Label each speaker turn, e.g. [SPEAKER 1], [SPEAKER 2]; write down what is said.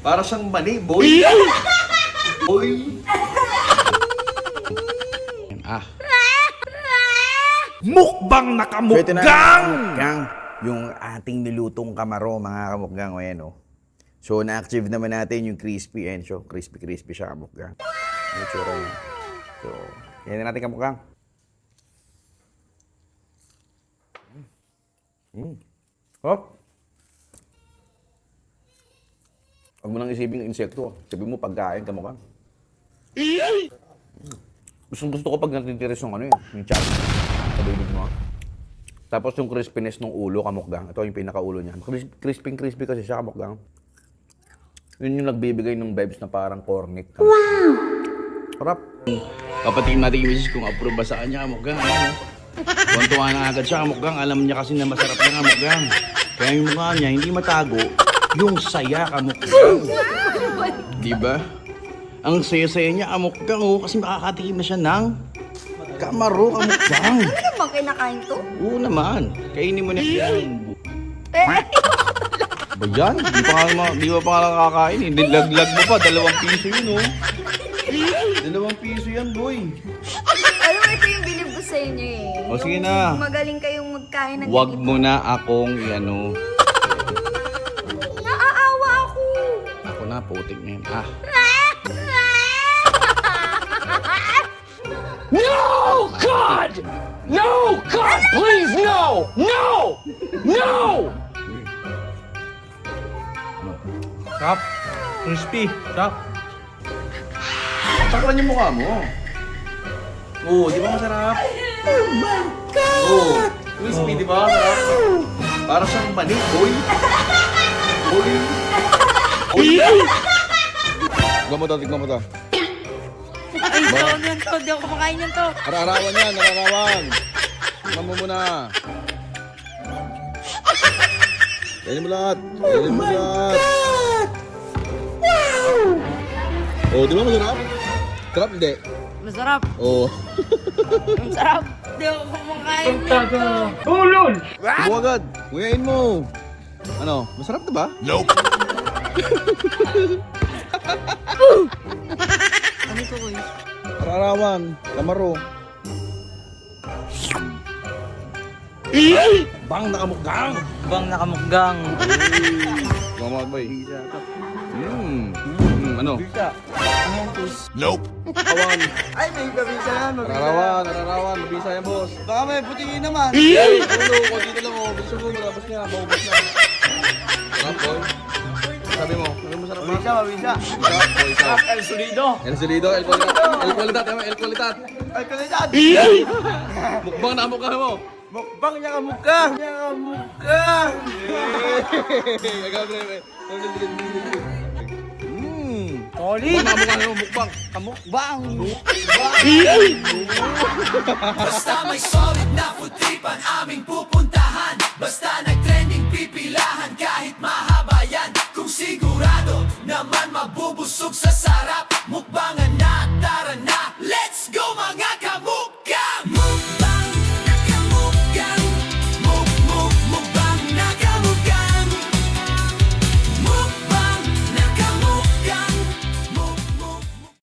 [SPEAKER 1] Para siyang mani, boy. Boy. Ah.
[SPEAKER 2] Mukbang na
[SPEAKER 3] Ito na
[SPEAKER 2] kamukgang!
[SPEAKER 3] yung ating nilutong kamaro, mga kamukgang. O yan, oh. So, na-achieve naman natin yung crispy. Ayan, so, crispy siya, kamukgang. Yung tsura niya. So, yan na natin, kamukgang. Hop! Huwag mo nang isipin yung insekto. Isipin mo pagkain, kamukha. Gusto ko pag natitiris yung yung chop. Sa bibig mo. Tapos yung crispiness ng ulo, kamukgang. Ito yung pinakaulo niya. Crispy kasi siya, kamukgang. Yun yung nagbibigay ng vibes na parang cornet. Wow! Harap.
[SPEAKER 1] Papatikin natin yung misis kung approve ba sa kanya, kamukgang. Tuwan-tuwa na agad siya, kamukgang. Alam niya kasi na masarap na, kamukgang. Kaya yung mukha niya, hindi matago. Yung saya, kamukgang. Diba? Ang saya-saya niya, kamukgang, oh, kasi makakatikim na siya ng kamaro, kamukgang.
[SPEAKER 4] Ano naman kinakain to?
[SPEAKER 1] Oo naman. Kainin mo na yan. Ba yan? Di ba pa nga nakakain eh. Laglag mo pa, 2 piso yun, oh. 2 piso yan, boy.
[SPEAKER 4] Alam mo, ito yung bilib ko sa inyo eh.
[SPEAKER 1] O, sige
[SPEAKER 4] Yung
[SPEAKER 1] na.
[SPEAKER 4] Magaling kayong magkain ng
[SPEAKER 1] Wag
[SPEAKER 4] ganito.
[SPEAKER 1] mo na akong, ano.
[SPEAKER 4] Naaawa ako.
[SPEAKER 1] Ako na, putik na yan. Ah.
[SPEAKER 2] No, God! No, God, please, no! No! No!
[SPEAKER 1] Sarap. Crispy. Sarap. Saklan yung mukha mo. Oo, di ba masarap? Oh my God! Oo. Crispy, di ba? Sarap. Para siyang mani, boy. Boy. Tignan mo to.
[SPEAKER 4] Ay, tawag yan to. Di ako kumakain yan to.
[SPEAKER 1] Nararawan yan, nararawan. Tignan mo muna. Kainin mo lahat. Kainin mo lahat. Oh, di ba masarap? Sarap hindi?
[SPEAKER 4] Masarap.
[SPEAKER 1] Oo.
[SPEAKER 4] Masarap. Di ako kumakain yan to.
[SPEAKER 2] Tulol!
[SPEAKER 1] Subo agad. Kuyain mo. Ano, masarap na ba?
[SPEAKER 2] Nope!
[SPEAKER 4] Ano ito, kuy?
[SPEAKER 1] Nararawan. Kamaro.
[SPEAKER 2] Bang nakamukgang!
[SPEAKER 5] Bang nakamukgang.
[SPEAKER 1] Gumamag ba eh? Ano?
[SPEAKER 2] Nope!
[SPEAKER 1] Kawan.
[SPEAKER 5] Ay, may gabisa yan.
[SPEAKER 1] Nararawan. Mabisa yan, boss.
[SPEAKER 5] Baka may putiin naman.
[SPEAKER 1] Ulo, konti na lang oh. Gusto mo, matapos niya. Maubos na. Sarap, boy. Sabi mo sarap ba?
[SPEAKER 5] Mabisa.
[SPEAKER 1] Sarap, boy. Sarap.
[SPEAKER 2] El Solido!
[SPEAKER 1] El Solido, El Qualitat. El Qualitat, El Qualitat.
[SPEAKER 5] Ay, kalidad.
[SPEAKER 1] Mukbang na mukha mo.
[SPEAKER 5] Mukbang niya kamukgang.
[SPEAKER 1] Ikaw, Dre.
[SPEAKER 5] Solid.
[SPEAKER 1] Mukbang na mukha mo, mukbang.
[SPEAKER 5] Kamukbang.
[SPEAKER 2] Basta may solid